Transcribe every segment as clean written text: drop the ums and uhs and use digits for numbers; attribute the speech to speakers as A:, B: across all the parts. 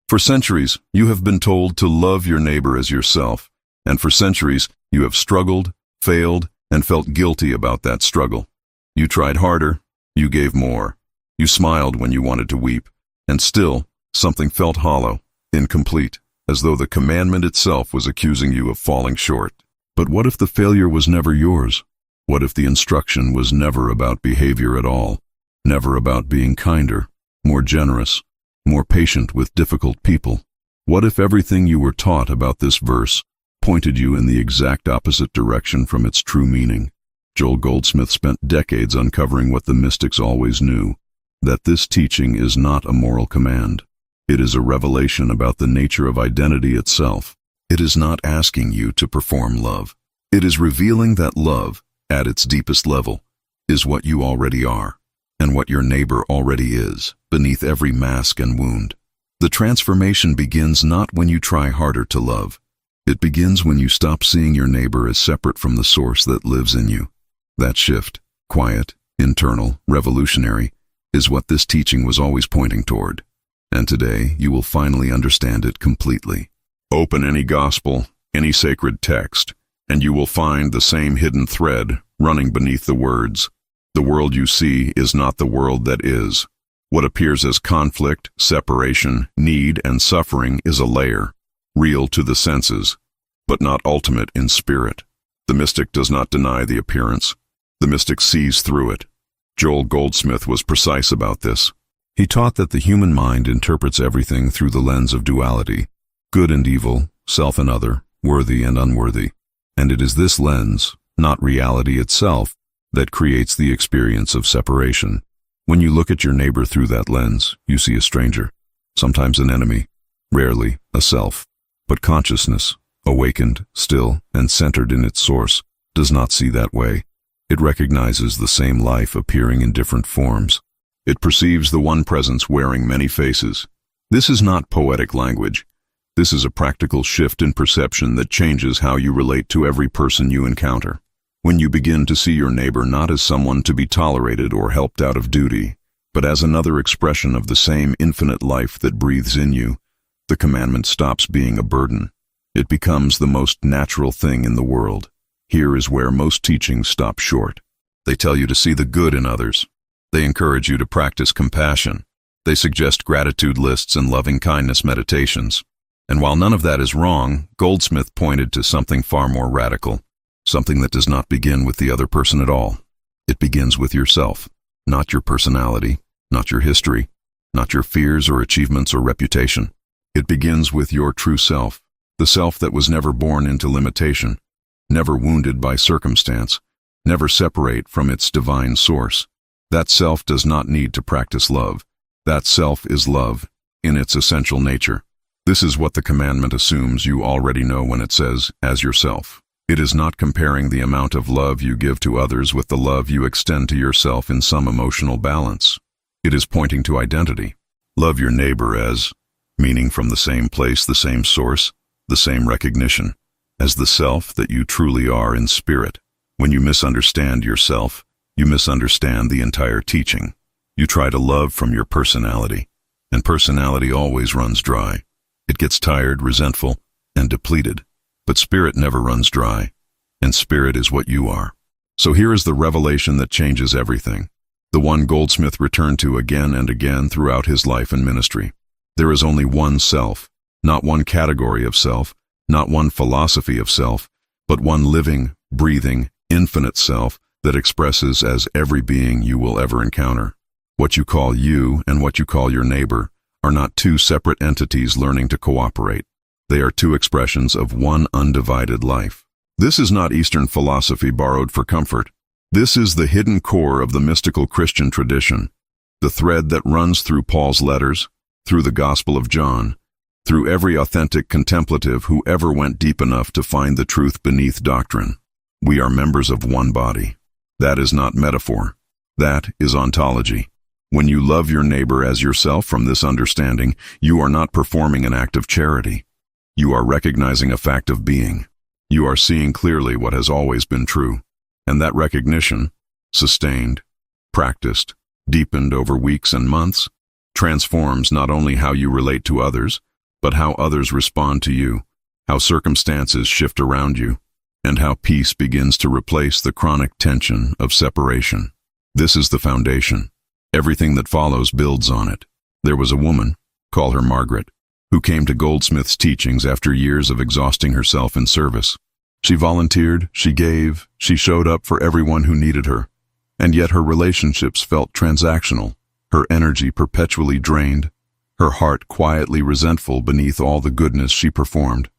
A: For centuries, you have been told to love your neighbor as yourself, and for centuries, you have struggled, failed, and felt guilty about that struggle. You tried harder, you gave more, you smiled when you wanted to weep, and still, something felt hollow, incomplete, as though the commandment itself was accusing you of falling short. But what if the failure was never yours? What if the instruction was never about behavior at all, never about being kinder, more generous, more patient with difficult people? What if everything you were taught about this verse pointed you in the exact opposite direction from its true meaning? Joel Goldsmith spent decades uncovering what the mystics always knew, that this teaching is not a moral command. It is a revelation about the nature of identity itself. It is not asking you to perform love. It is revealing that love, at its deepest level, is what you already are, and what your neighbor already is, beneath every mask and wound. The transformation begins not when you try harder to love. It begins when you stop seeing your neighbor as separate from the source that lives in you. That shift, quiet, internal, revolutionary, is what this teaching was always pointing toward. And today, you will finally understand it completely. Open any gospel, any sacred text, and you will find the same hidden thread running beneath the words. The world you see is not the world that is. What appears as conflict, separation, need, and suffering is a layer, real to the senses, but not ultimate in spirit. The mystic does not deny the appearance. The mystic sees through it. Joel Goldsmith was precise about this. He taught that the human mind interprets everything through the lens of duality, good and evil, self and other, worthy and unworthy. And it is this lens, not reality itself, that creates the experience of separation. When you look at your neighbor through that lens, you see a stranger, sometimes an enemy, rarely a self. But consciousness, awakened, still, and centered in its source, does not see that way. It recognizes the same life appearing in different forms. It perceives the one presence wearing many faces. This is not poetic language. This is a practical shift in perception that changes how you relate to every person you encounter. When you begin to see your neighbor not as someone to be tolerated or helped out of duty, but as another expression of the same infinite life that breathes in you, the commandment stops being a burden. It becomes the most natural thing in the world. Here is where most teachings stop short. They tell you to see the good in others. They encourage you to practice compassion. They suggest gratitude lists and loving-kindness meditations. And while none of that is wrong, Goldsmith pointed to something far more radical, something that does not begin with the other person at all. It begins with yourself, not your personality, not your history, not your fears or achievements or reputation. It begins with your true self, the self that was never born into limitation, never wounded by circumstance, never separate from its divine source. That self does not need to practice love. That self is love, in its essential nature. This is what the commandment assumes you already know when it says, as yourself. It is not comparing the amount of love you give to others with the love you extend to yourself in some emotional balance. It is pointing to identity. Love your neighbor as, meaning from the same place, the same source, the same recognition, as the self that you truly are in spirit. When you misunderstand yourself, you misunderstand the entire teaching. You try to love from your personality, and personality always runs dry. It gets tired, resentful, and depleted. But spirit never runs dry, and spirit is what you are. So here is the revelation that changes everything, the one Goldsmith returned to again and again throughout his life and ministry. There is only one self, not one category of self, not one philosophy of self, but one living, breathing, infinite self that expresses as every being you will ever encounter. What you call you and what you call your neighbor are not two separate entities learning to cooperate. They are two expressions of one undivided life. This is not Eastern philosophy borrowed for comfort. This is the hidden core of the mystical Christian tradition, the thread that runs through Paul's letters, through the Gospel of John, through every authentic contemplative who ever went deep enough to find the truth beneath doctrine. We are members of one body. That is not metaphor. That is ontology. When you love your neighbor as yourself from this understanding, you are not performing an act of charity. You are recognizing a fact of being. You are seeing clearly what has always been true. And that recognition, sustained, practiced, deepened over weeks and months, transforms not only how you relate to others, but how others respond to you, how circumstances shift around you, and how peace begins to replace the chronic tension of separation. This is the foundation. Everything that follows builds on it. There was a woman, call her Margaret, who came to Goldsmith's teachings after years of exhausting herself in service. She volunteered, she gave, she showed up for everyone who needed her. And yet her relationships felt transactional, her energy perpetually drained, her heart quietly resentful beneath all the goodness she performed.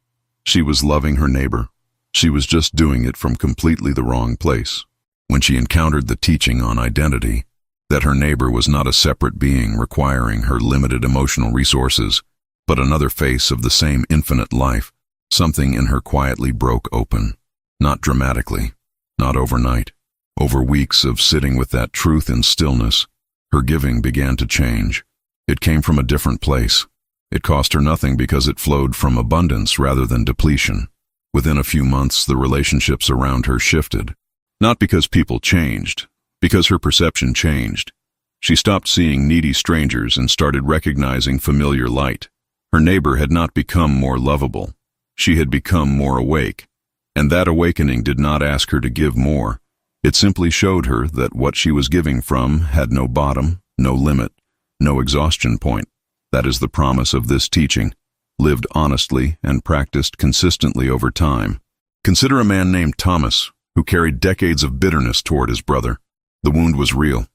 A: She was loving her neighbor. She was just doing it from completely the wrong place. When she encountered the teaching on identity, that her neighbor was not a separate being requiring her limited emotional resources, but another face of the same infinite life, something in her quietly broke open. Not dramatically, not overnight. Over weeks of sitting with that truth in stillness, her giving began to change. It came from a different place. It cost her nothing because it flowed from abundance rather than depletion. Within a few months, the relationships around her shifted. Not because people changed, because her perception changed. She stopped seeing needy strangers and started recognizing familiar light. Her neighbor had not become more lovable. She had become more awake. And that awakening did not ask her to give more. It simply showed her that what she was giving from had no bottom, no limit, no exhaustion point. That is the promise of this teaching, lived honestly and practiced consistently over time. Consider a man named Thomas, who carried decades of bitterness toward his brother. The wound was real.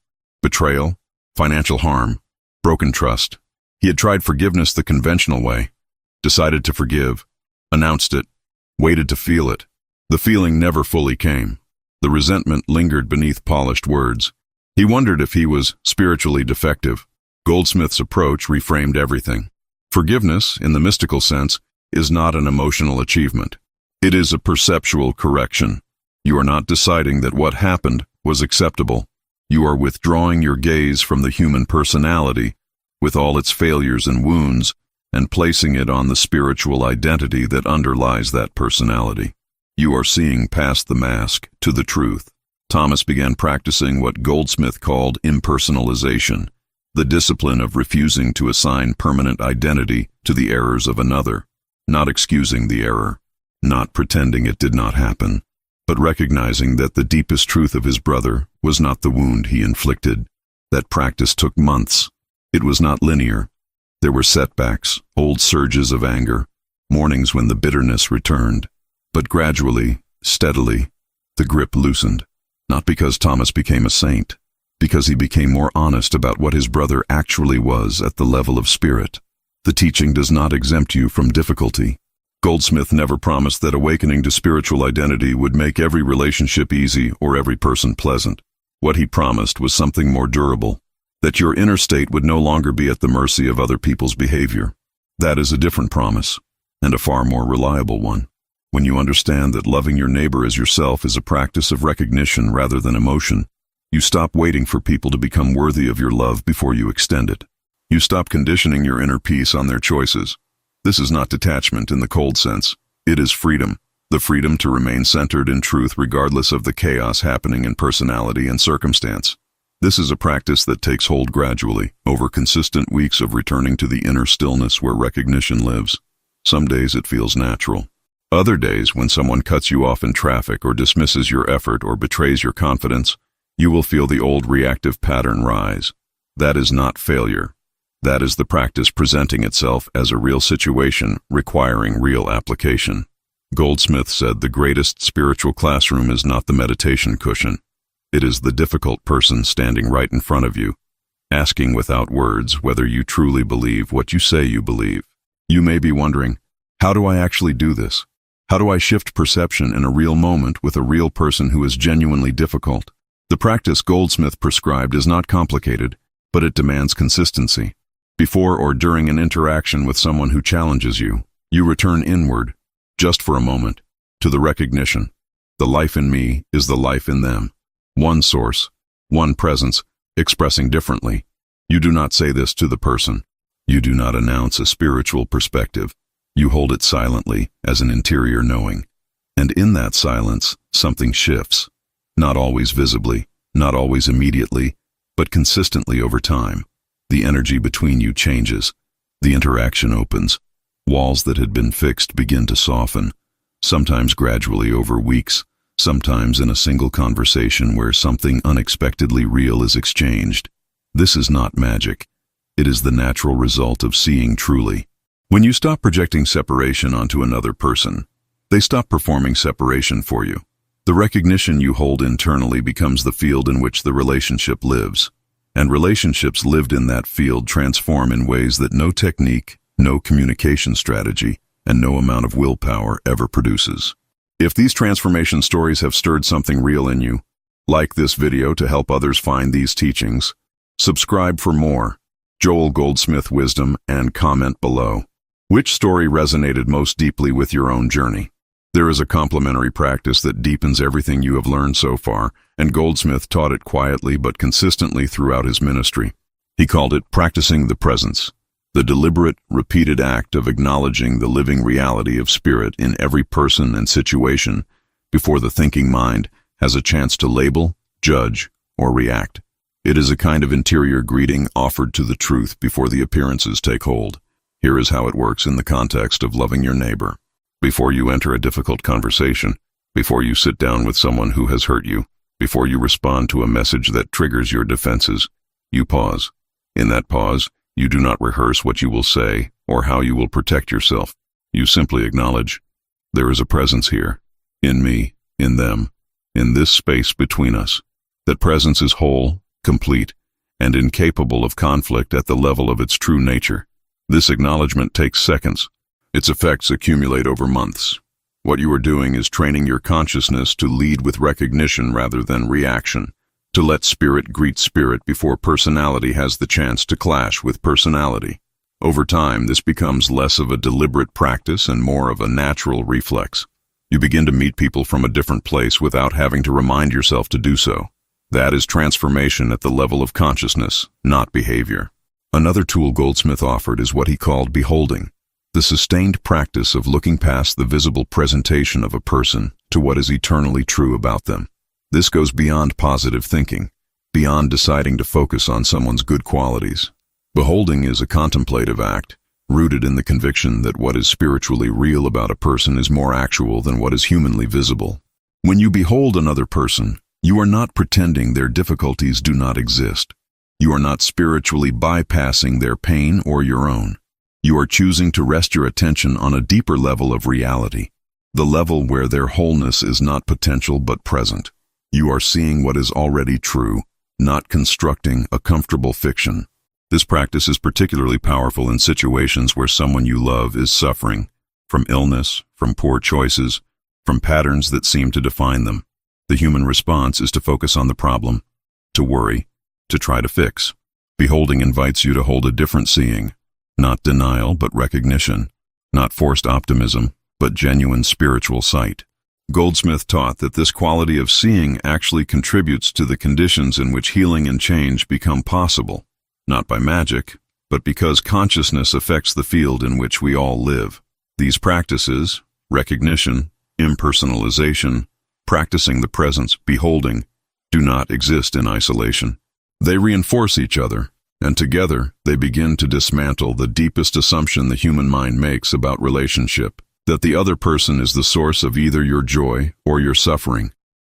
A: Betrayal, financial harm, broken trust. He had tried forgiveness the conventional way, decided to forgive, announced it, waited to feel it. The feeling never fully came. The resentment lingered beneath polished words. He wondered if he was spiritually defective. Goldsmith's approach reframed everything. Forgiveness, in the mystical sense, is not an emotional achievement. It is a perceptual correction. You are not deciding that what happened was acceptable. You are withdrawing your gaze from the human personality, with all its failures and wounds, and placing it on the spiritual identity that underlies that personality. You are seeing past the mask to the truth. Thomas began practicing what Goldsmith called impersonalization, the discipline of refusing to assign permanent identity to the errors of another, not excusing the error, not pretending it did not happen, but recognizing that the deepest truth of his brother was not the wound he inflicted. That practice took months. It was not linear. There were setbacks, old surges of anger, mornings when the bitterness returned. But gradually, steadily, the grip loosened. Not because Thomas became a saint, because he became more honest about what his brother actually was at the level of spirit. The teaching does not exempt you from difficulty. Goldsmith never promised that awakening to spiritual identity would make every relationship easy or every person pleasant. What he promised was something more durable, that your inner state would no longer be at the mercy of other people's behavior. That is a different promise, and a far more reliable one. When you understand that loving your neighbor as yourself is a practice of recognition rather than emotion, you stop waiting for people to become worthy of your love before you extend it. You stop conditioning your inner peace on their choices. This is not detachment in the cold sense. It is freedom, the freedom to remain centered in truth regardless of the chaos happening in personality and circumstance. This is a practice that takes hold gradually, over consistent weeks of returning to the inner stillness where recognition lives. Some days it feels natural. Other days, when someone cuts you off in traffic or dismisses your effort or betrays your confidence, you will feel the old reactive pattern rise. That is not failure. That is the practice presenting itself as a real situation requiring real application. Goldsmith said the greatest spiritual classroom is not the meditation cushion. It is the difficult person standing right in front of you, asking without words whether you truly believe what you say you believe. You may be wondering, how do I actually do this? How do I shift perception in a real moment with a real person who is genuinely difficult? The practice Goldsmith prescribed is not complicated, but it demands consistency. Before or during an interaction with someone who challenges you, you return inward, just for a moment, to the recognition. The life in me is the life in them. One source, one presence, expressing differently. You do not say this to the person. You do not announce a spiritual perspective. You hold it silently as an interior knowing. And in that silence, something shifts. Not always visibly, not always immediately, but consistently over time. The energy between you changes. The interaction opens. Walls that had been fixed begin to soften, sometimes gradually over weeks, sometimes in a single conversation where something unexpectedly real is exchanged. This is not magic. It is the natural result of seeing truly. When you stop projecting separation onto another person, they stop performing separation for you. The recognition you hold internally becomes the field in which the relationship lives, and relationships lived in that field transform in ways that no technique, no communication strategy, and no amount of willpower ever produces. If these transformation stories have stirred something real in you, like this video to help others find these teachings, subscribe for more, S Goldsmith wisdom, and comment below. Which story resonated most deeply with your own journey? There is a complementary practice that deepens everything you have learned so far, and Goldsmith taught it quietly but consistently throughout his ministry. He called it practicing the presence, the deliberate, repeated act of acknowledging the living reality of spirit in every person and situation before the thinking mind has a chance to label, judge, or react. It is a kind of interior greeting offered to the truth before the appearances take hold. Here is how it works in the context of loving your neighbor. Before you enter a difficult conversation, before you sit down with someone who has hurt you, before you respond to a message that triggers your defenses, you pause. In that pause, you do not rehearse what you will say or how you will protect yourself. You simply acknowledge, there is a presence here, in me, in them, in this space between us. That presence is whole, complete, and incapable of conflict at the level of its true nature. This acknowledgement takes seconds. Its effects accumulate over months. What you are doing is training your consciousness to lead with recognition rather than reaction, to let spirit greet spirit before personality has the chance to clash with personality. Over time, this becomes less of a deliberate practice and more of a natural reflex. You begin to meet people from a different place without having to remind yourself to do so. That is transformation at the level of consciousness, not behavior. Another tool Goldsmith offered is what he called beholding, the sustained practice of looking past the visible presentation of a person to what is eternally true about them. This goes beyond positive thinking, beyond deciding to focus on someone's good qualities. Beholding is a contemplative act, rooted in the conviction that what is spiritually real about a person is more actual than what is humanly visible. When you behold another person, you are not pretending their difficulties do not exist. You are not spiritually bypassing their pain or your own. You are choosing to rest your attention on a deeper level of reality, the level where their wholeness is not potential but present. You are seeing what is already true, not constructing a comfortable fiction. This practice is particularly powerful in situations where someone you love is suffering, from illness, from poor choices, from patterns that seem to define them. The human response is to focus on the problem, to worry, to try to fix. Beholding invites you to hold a different seeing, not denial but recognition, not forced optimism but genuine spiritual sight. Goldsmith taught that this quality of seeing actually contributes to the conditions in which healing and change become possible, not by magic, but because consciousness affects the field in which we all live. These practices, recognition, impersonalization, practicing the presence, beholding, do not exist in isolation. They reinforce each other, and together they begin to dismantle the deepest assumption the human mind makes about relationship, that the other person is the source of either your joy or your suffering.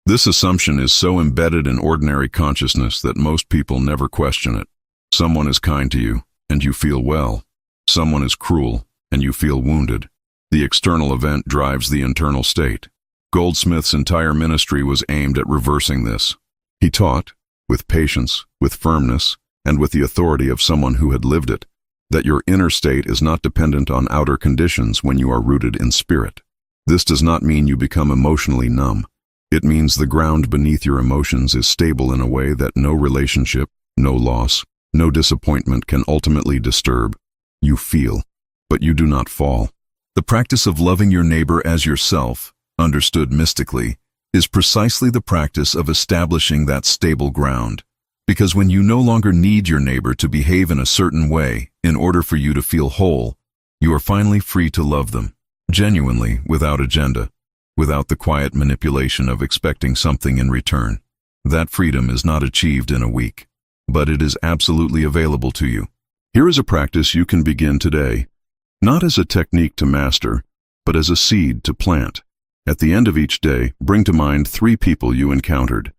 A: This assumption is so embedded in ordinary consciousness that most people never question it. Someone is kind to you, and you feel well. Someone is cruel, and you feel wounded. The external event drives the internal state. Goldsmith's entire ministry was aimed at reversing this. He taught, with patience, with firmness, and with the authority of someone who had lived it, that your inner state is not dependent on outer conditions when you are rooted in spirit. This does not mean you become emotionally numb. It means the ground beneath your emotions is stable in a way that no relationship, no loss, no disappointment can ultimately disturb. You feel, but you do not fall. The practice of loving your neighbor as yourself, understood mystically, is precisely the practice of establishing that stable ground. Because when you no longer need your neighbor to behave in a certain way in order for you to feel whole, you are finally free to love them, genuinely, without agenda, without the quiet manipulation of expecting something in return. That freedom is not achieved in a week, but it is absolutely available to you. Here is a practice you can begin today. not as a technique to master, but as a seed to plant. At the end of each day, bring to mind 3 people you encountered.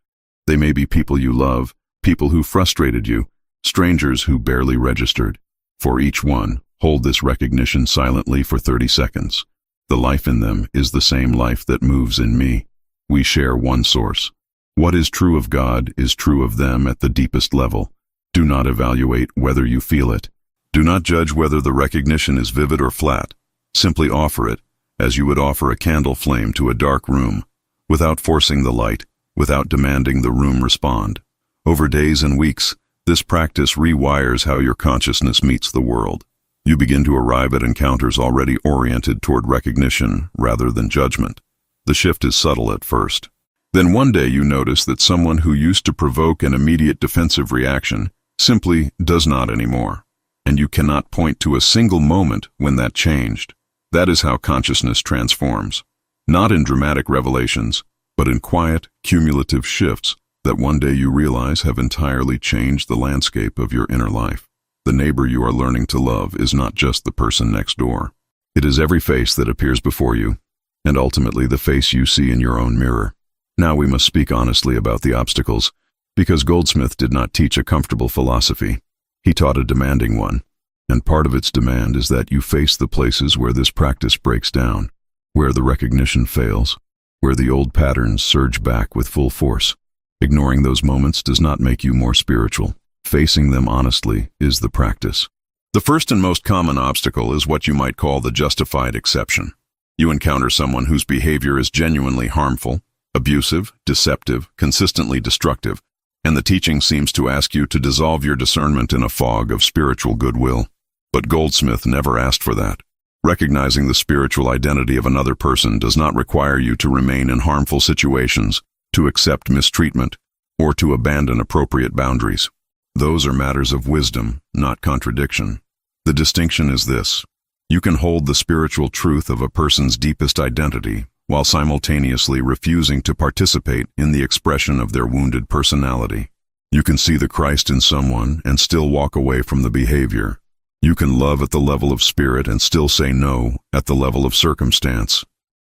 A: They may be people you love, people who frustrated you, strangers who barely registered. For each one, hold this recognition silently for 30 seconds. The life in them is the same life that moves in me. We share one source. What is true of God is true of them at the deepest level. Do not evaluate whether you feel it. Do not judge whether the recognition is vivid or flat. Simply offer it, as you would offer a candle flame to a dark room, without forcing the light, without demanding the room respond. Over days and weeks, this practice rewires how your consciousness meets the world. You begin to arrive at encounters already oriented toward recognition rather than judgment. The shift is subtle at first. Then one day you notice that someone who used to provoke an immediate defensive reaction simply does not anymore. And you cannot point to a single moment when that changed. That is how consciousness transforms. Not in dramatic revelations, but in quiet, cumulative shifts that one day you realize have entirely changed the landscape of your inner life. The neighbor you are learning to love is not just the person next door. It is every face that appears before you, and ultimately the face you see in your own mirror. Now we must speak honestly about the obstacles, because Goldsmith did not teach a comfortable philosophy. He taught a demanding one, and part of its demand is that you face the places where this practice breaks down, where the recognition fails, where the old patterns surge back with full force. Ignoring those moments does not make you more spiritual. Facing them honestly is the practice. The first and most common obstacle is what you might call the justified exception. You encounter someone whose behavior is genuinely harmful, abusive, deceptive, consistently destructive, and the teaching seems to ask you to dissolve your discernment in a fog of spiritual goodwill. But Goldsmith never asked for that. Recognizing the spiritual identity of another person does not require you to remain in harmful situations, to accept mistreatment, or to abandon appropriate boundaries. Those are matters of wisdom, not contradiction. The distinction is this: you can hold the spiritual truth of a person's deepest identity while simultaneously refusing to participate in the expression of their wounded personality. You can see the Christ in someone and still walk away from the behavior. You can love at the level of spirit and still say no at the level of circumstance.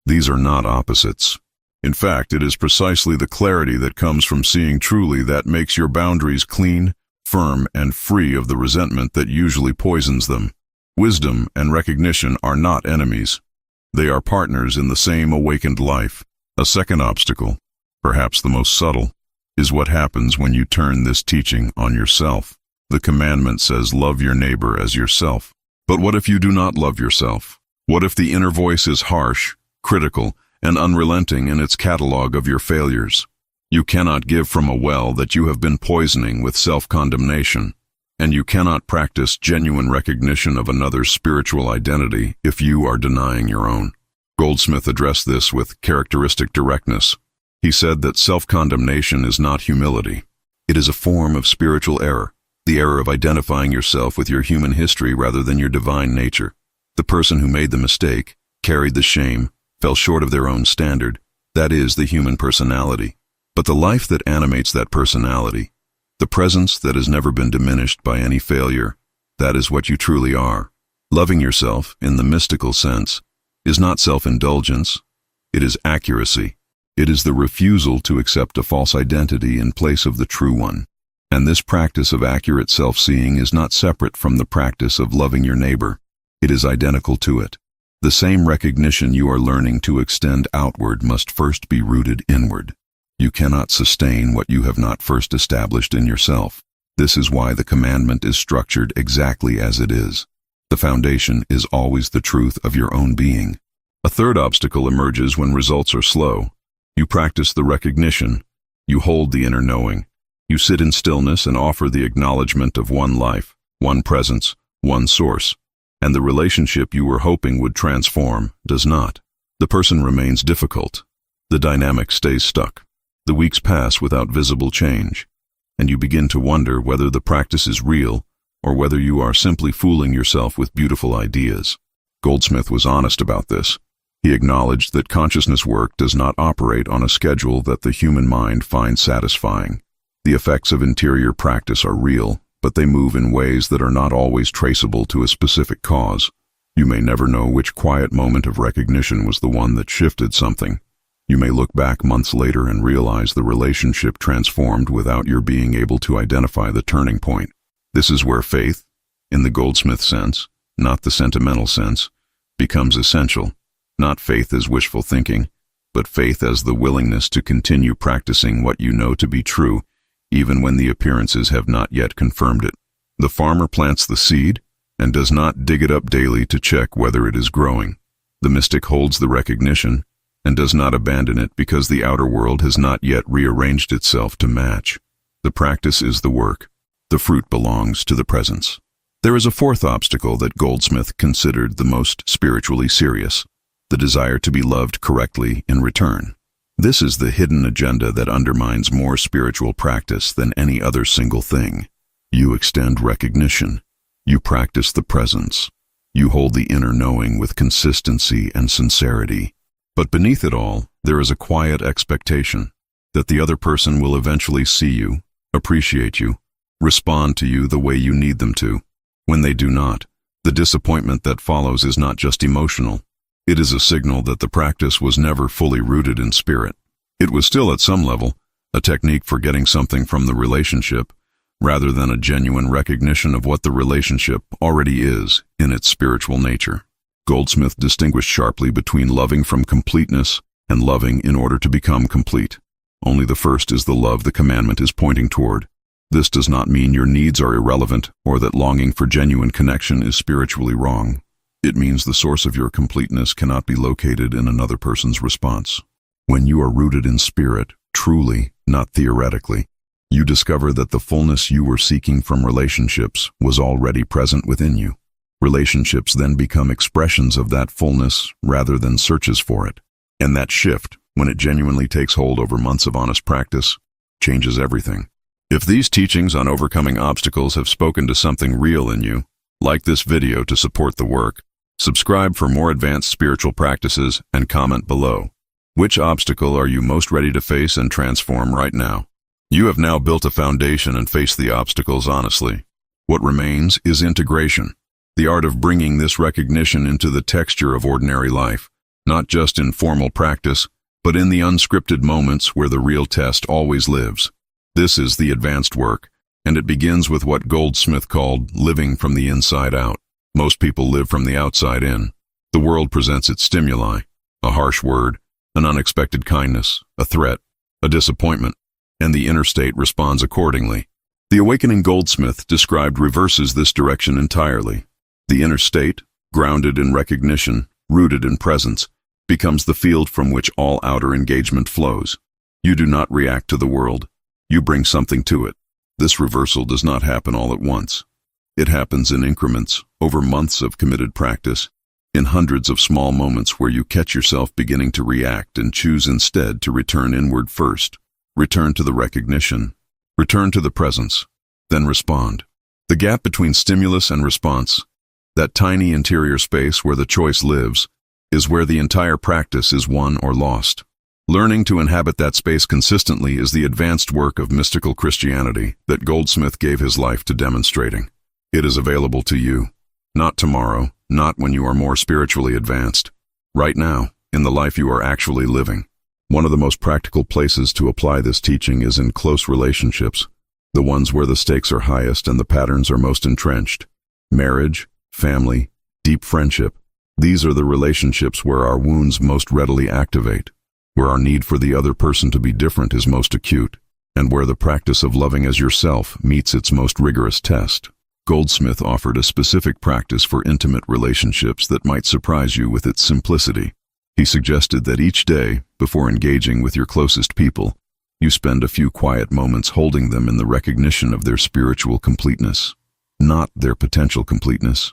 A: These are not opposites. In fact, it is precisely the clarity that comes from seeing truly that makes your boundaries clean, firm, and free of the resentment that usually poisons them. Wisdom and recognition are not enemies. They are partners in the same awakened life. A second obstacle, perhaps the most subtle, is what happens when you turn this teaching on yourself. The commandment says, love your neighbor as yourself. But what if you do not love yourself? What if the inner voice is harsh, critical, and unrelenting in its catalog of your failures? You cannot give from a well that you have been poisoning with self-condemnation, and you cannot practice genuine recognition of another's spiritual identity if you are denying your own. Goldsmith addressed this with characteristic directness. He said that self-condemnation is not humility. It is a form of spiritual error, the error of identifying yourself with your human history rather than your divine nature. The person who made the mistake, carried the shame, fell short of their own standard. That is the human personality. But the life that animates that personality, the presence that has never been diminished by any failure, that is what you truly are. Loving yourself, in the mystical sense, is not self-indulgence. It is accuracy. It is the refusal to accept a false identity in place of the true one. And this practice of accurate self-seeing is not separate from the practice of loving your neighbor. It is identical to it. The same recognition you are learning to extend outward must first be rooted inward. You cannot sustain what you have not first established in yourself. This is why the commandment is structured exactly as it is. The foundation is always the truth of your own being. A third obstacle emerges when results are slow. You practice the recognition. You hold the inner knowing. You sit in stillness and offer the acknowledgement of one life, one presence, one source. And the relationship you were hoping would transform does not. The person remains difficult. The dynamic stays stuck. The weeks pass without visible change, and you begin to wonder whether the practice is real or whether you are simply fooling yourself with beautiful ideas. Goldsmith was honest about this. He acknowledged that consciousness work does not operate on a schedule that the human mind finds satisfying. The effects of interior practice are real, but they move in ways that are not always traceable to a specific cause. You may never know which quiet moment of recognition was the one that shifted something. You may look back months later and realize the relationship transformed without your being able to identify the turning point. This is where faith, in the Goldsmith sense, not the sentimental sense, becomes essential. Not faith as wishful thinking, but faith as the willingness to continue practicing what you know to be true, even when the appearances have not yet confirmed it. The farmer plants the seed and does not dig it up daily to check whether it is growing. The mystic holds the recognition and does not abandon it because the outer world has not yet rearranged itself to match. The practice is the work. The fruit belongs to the presence. There is a fourth obstacle that Goldsmith considered the most spiritually serious: the desire to be loved correctly in return. This is the hidden agenda that undermines more spiritual practice than any other single thing. You extend recognition. You practice the presence. You hold the inner knowing with consistency and sincerity. But beneath it all, there is a quiet expectation that the other person will eventually see you, appreciate you, respond to you the way you need them to. When they do not, the disappointment that follows is not just emotional. It is a signal that the practice was never fully rooted in spirit. It was still at some level a technique for getting something from the relationship, rather than a genuine recognition of what the relationship already is in its spiritual nature. Goldsmith distinguished sharply between loving from completeness and loving in order to become complete. Only the first is the love the commandment is pointing toward. This does not mean your needs are irrelevant or that longing for genuine connection is spiritually wrong. It means the source of your completeness cannot be located in another person's response. When you are rooted in spirit, truly, not theoretically, you discover that the fullness you were seeking from relationships was already present within you. Relationships then become expressions of that fullness rather than searches for it. And that shift, when it genuinely takes hold over months of honest practice, changes everything. If these teachings on overcoming obstacles have spoken to something real in you, like this video to support the work, subscribe for more advanced spiritual practices, and comment below. Which obstacle are you most ready to face and transform right now? You have now built a foundation and faced the obstacles honestly. What remains is integration, the art of bringing this recognition into the texture of ordinary life, not just in formal practice, but in the unscripted moments where the real test always lives. This is the advanced work, and it begins with what Goldsmith called living from the inside out. Most people live from the outside in. The world presents its stimuli: a harsh word, an unexpected kindness, a threat, a disappointment, and the inner state responds accordingly. The awakening Goldsmith described reverses this direction entirely. The inner state, grounded in recognition, rooted in presence, becomes the field from which all outer engagement flows. You do not react to the world. You bring something to it. This reversal does not happen all at once. It happens in increments, over months of committed practice, in hundreds of small moments where you catch yourself beginning to react and choose instead to return inward first. Return to the recognition. Return to the presence. Then respond. The gap between stimulus and response, that tiny interior space where the choice lives, is where the entire practice is won or lost. Learning to inhabit that space consistently is the advanced work of mystical Christianity that Goldsmith gave his life to demonstrating. It is available to you. Not tomorrow, not when you are more spiritually advanced. Right now, in the life you are actually living. One of the most practical places to apply this teaching is in close relationships, the ones where the stakes are highest and the patterns are most entrenched. Marriage, family, deep friendship. These are the relationships where our wounds most readily activate, where our need for the other person to be different is most acute, and where the practice of loving as yourself meets its most rigorous test. Goldsmith offered a specific practice for intimate relationships that might surprise you with its simplicity. He suggested that each day, before engaging with your closest people, you spend a few quiet moments holding them in the recognition of their spiritual completeness, not their potential completeness,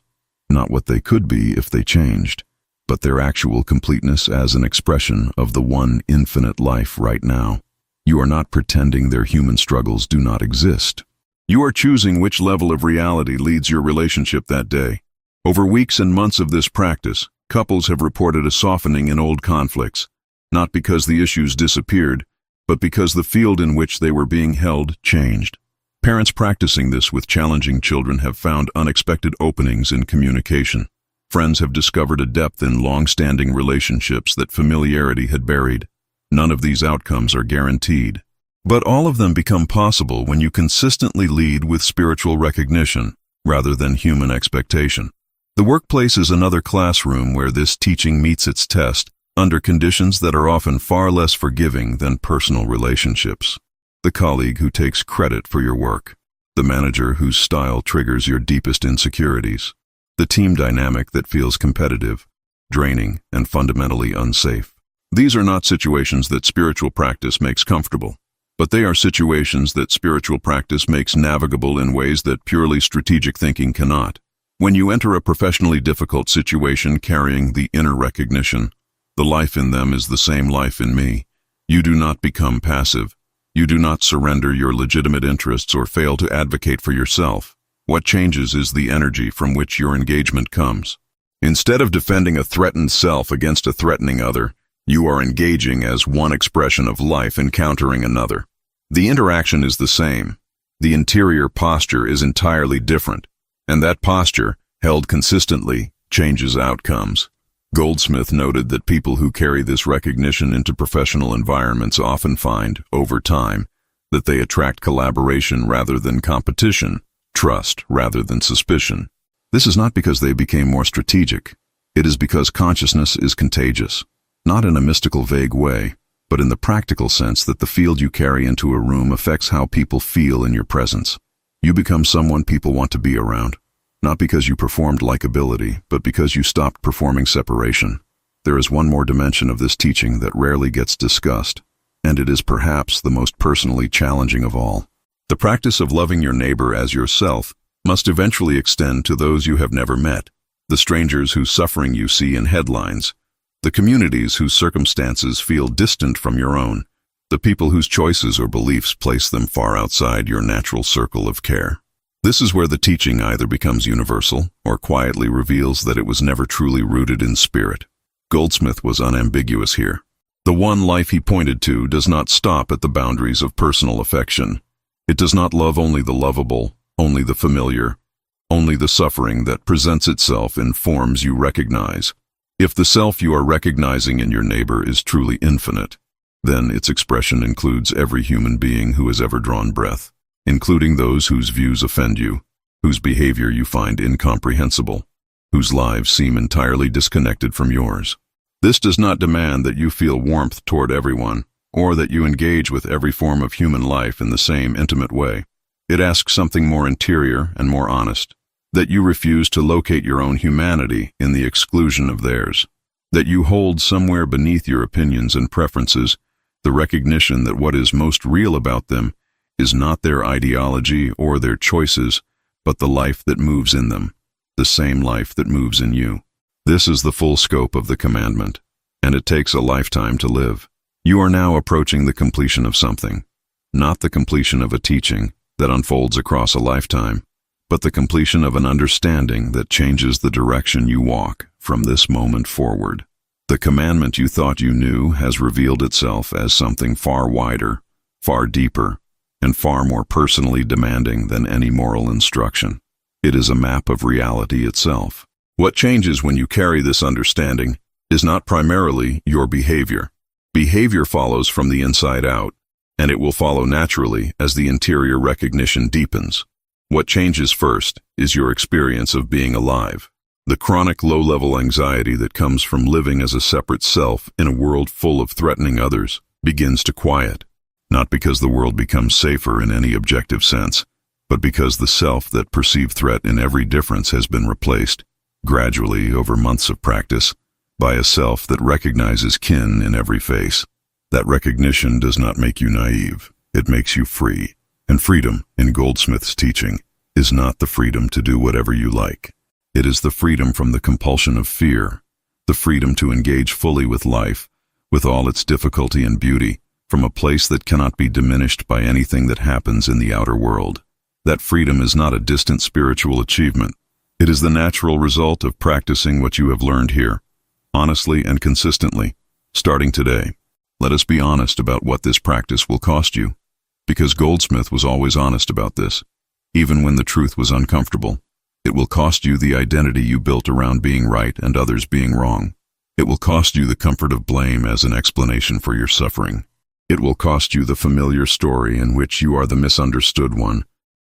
A: not what they could be if they changed, but their actual completeness as an expression of the one infinite life right now. You are not pretending their human struggles do not exist. You are choosing which level of reality leads your relationship that day. Over weeks and months of this practice, couples have reported a softening in old conflicts, not because the issues disappeared, but because the field in which they were being held changed. Parents practicing this with challenging children have found unexpected openings in communication. Friends have discovered a depth in long-standing relationships that familiarity had buried. None of these outcomes are guaranteed. But all of them become possible when you consistently lead with spiritual recognition, rather than human expectation. The workplace is another classroom where this teaching meets its test, under conditions that are often far less forgiving than personal relationships. The colleague who takes credit for your work. The manager whose style triggers your deepest insecurities. The team dynamic that feels competitive, draining, and fundamentally unsafe. These are not situations that spiritual practice makes comfortable, but they are situations that spiritual practice makes navigable in ways that purely strategic thinking cannot. When you enter a professionally difficult situation carrying the inner recognition, the life in them is the same life in me. You do not become passive. You do not surrender your legitimate interests or fail to advocate for yourself. What changes is the energy from which your engagement comes. Instead of defending a threatened self against a threatening other, you are engaging as one expression of life encountering another. The interaction is the same. The interior posture is entirely different, and that posture, held consistently, changes outcomes. Goldsmith noted that people who carry this recognition into professional environments often find, over time, that they attract collaboration rather than competition, trust rather than suspicion. This is not because they became more strategic. It is because consciousness is contagious, not in a mystical, vague way, but in the practical sense that the field you carry into a room affects how people feel in your presence. You become someone people want to be around. Not because you performed likability, but because you stopped performing separation. There is one more dimension of this teaching that rarely gets discussed, and it is perhaps the most personally challenging of all. The practice of loving your neighbor as yourself must eventually extend to those you have never met, the strangers whose suffering you see in headlines, the communities whose circumstances feel distant from your own, the people whose choices or beliefs place them far outside your natural circle of care. This is where the teaching either becomes universal or quietly reveals that it was never truly rooted in spirit. Goldsmith was unambiguous here. The one life he pointed to does not stop at the boundaries of personal affection. It does not love only the lovable, only the familiar, only the suffering that presents itself in forms you recognize. If the self you are recognizing in your neighbor is truly infinite, then its expression includes every human being who has ever drawn breath, including those whose views offend you, whose behavior you find incomprehensible, whose lives seem entirely disconnected from yours. This does not demand that you feel warmth toward everyone, or that you engage with every form of human life in the same intimate way. It asks something more interior and more honest, that you refuse to locate your own humanity in the exclusion of theirs, that you hold somewhere beneath your opinions and preferences the recognition that what is most real about them is not their ideology or their choices, but the life that moves in them, the same life that moves in you. This is the full scope of the commandment, and it takes a lifetime to live. You are now approaching the completion of something, not the completion of a teaching that unfolds across a lifetime, but the completion of an understanding that changes the direction you walk from this moment forward. The commandment you thought you knew has revealed itself as something far wider, far deeper, and far more personally demanding than any moral instruction. It is a map of reality itself. What changes when you carry this understanding is not primarily your behavior. Behavior follows from the inside out, and it will follow naturally as the interior recognition deepens. What changes first is your experience of being alive. The chronic low-level anxiety that comes from living as a separate self in a world full of threatening others begins to quiet. Not because the world becomes safer in any objective sense, but because the self that perceived threat in every difference has been replaced, gradually over months of practice, by a self that recognizes kin in every face. That recognition does not make you naive, it makes you free. And freedom, in Goldsmith's teaching, is not the freedom to do whatever you like. It is the freedom from the compulsion of fear, the freedom to engage fully with life, with all its difficulty and beauty, from a place that cannot be diminished by anything that happens in the outer world. That freedom is not a distant spiritual achievement. It is the natural result of practicing what you have learned here, honestly and consistently, starting today. Let us be honest about what this practice will cost you, because Goldsmith was always honest about this, even when the truth was uncomfortable. It will cost you the identity you built around being right and others being wrong. It will cost you the comfort of blame as an explanation for your suffering. It will cost you the familiar story in which you are the misunderstood one,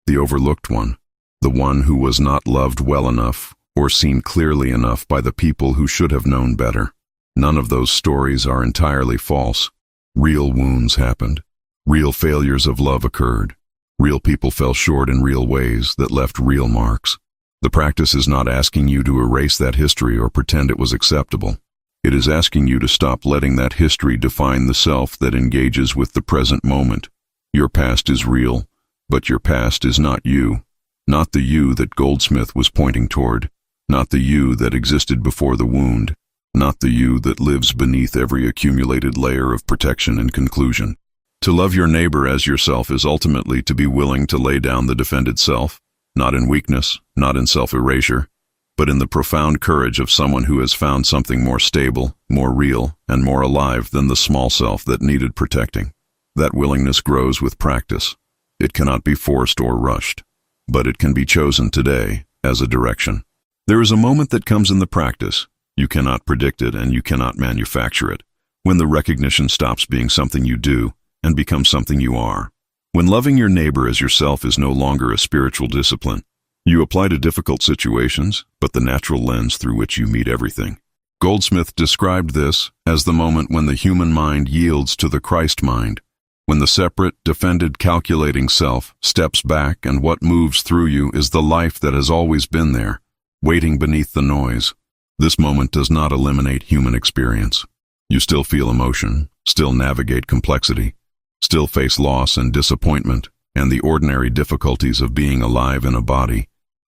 A: the overlooked one, the one who was not loved well enough or seen clearly enough by the people who should have known better. None of those stories are entirely false. Real wounds happened. Real failures of love occurred. Real people fell short in real ways that left real marks. The practice is not asking you to erase that history or pretend it was acceptable. It is asking you to stop letting that history define the self that engages with the present moment. Your past is real, but your past is not you. Not the you that Goldsmith was pointing toward. Not the you that existed before the wound. Not the you that lives beneath every accumulated layer of protection and conclusion. To love your neighbor as yourself is ultimately to be willing to lay down the defended self, not in weakness, not in self-erasure, but in the profound courage of someone who has found something more stable, more real, and more alive than the small self that needed protecting. That willingness grows with practice. It cannot be forced or rushed, but it can be chosen today as a direction. There is a moment that comes in the practice. You cannot predict it and you cannot manufacture it, when the recognition stops being something you do and becomes something you are. When loving your neighbor as yourself is no longer a spiritual discipline, you apply to difficult situations, but the natural lens through which you meet everything. Goldsmith described this as the moment when the human mind yields to the Christ mind, when the separate, defended, calculating self steps back and what moves through you is the life that has always been there, waiting beneath the noise. This moment does not eliminate human experience. You still feel emotion, still navigate complexity, still face loss and disappointment, and the ordinary difficulties of being alive in a body,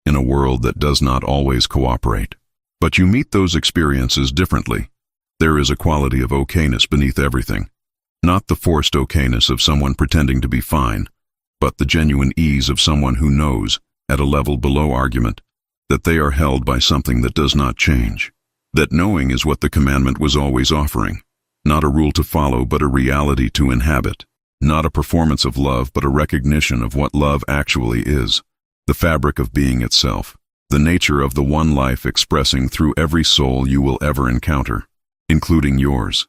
A: in a world that does not always cooperate. But you meet those experiences differently. There is a quality of okayness beneath everything. Not the forced okayness of someone pretending to be fine, but the genuine ease of someone who knows, at a level below argument, that they are held by something that does not change. That knowing is what the commandment was always offering. Not a rule to follow, but a reality to inhabit. Not a performance of love, but a recognition of what love actually is. The fabric of being itself. The nature of the one life expressing through every soul you will ever encounter, including yours.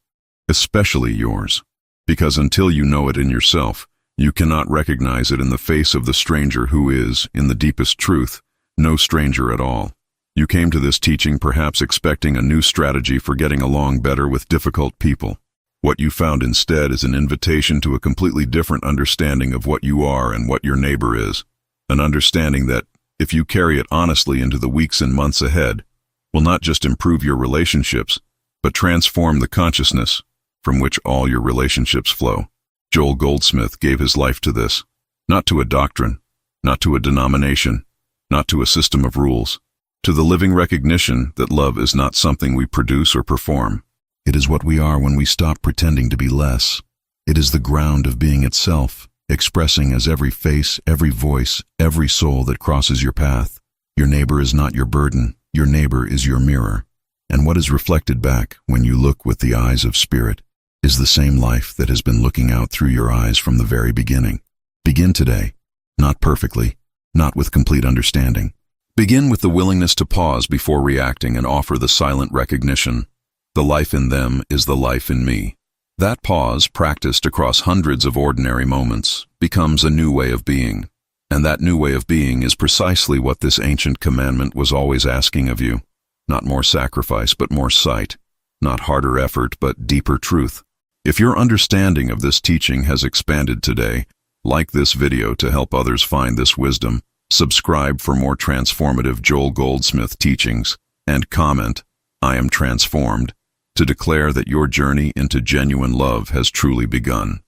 A: Especially yours. Because until you know it in yourself, you cannot recognize it in the face of the stranger who is, in the deepest truth, no stranger at all. You came to this teaching perhaps expecting a new strategy for getting along better with difficult people. What you found instead is an invitation to a completely different understanding of what you are and what your neighbor is. An understanding that, if you carry it honestly into the weeks and months ahead, will not just improve your relationships, but transform the consciousness from which all your relationships flow. Joel Goldsmith gave his life to this, not to a doctrine, not to a denomination, not to a system of rules, to the living recognition that love is not something we produce or perform. It is what we are when we stop pretending to be less. It is the ground of being itself, expressing as every face, every voice, every soul that crosses your path. Your neighbor is not your burden. Your neighbor is your mirror. And what is reflected back when you look with the eyes of spirit is the same life that has been looking out through your eyes from the very beginning. Begin today, not perfectly, not with complete understanding. Begin with the willingness to pause before reacting and offer the silent recognition. The life in them is the life in me. That pause, practiced across hundreds of ordinary moments, becomes a new way of being. And that new way of being is precisely what this ancient commandment was always asking of you. Not more sacrifice, but more sight. Not harder effort, but deeper truth. If your understanding of this teaching has expanded today, like this video to help others find this wisdom, subscribe for more transformative Joel Goldsmith teachings, and comment, "I am transformed," to declare that your journey into genuine love has truly begun.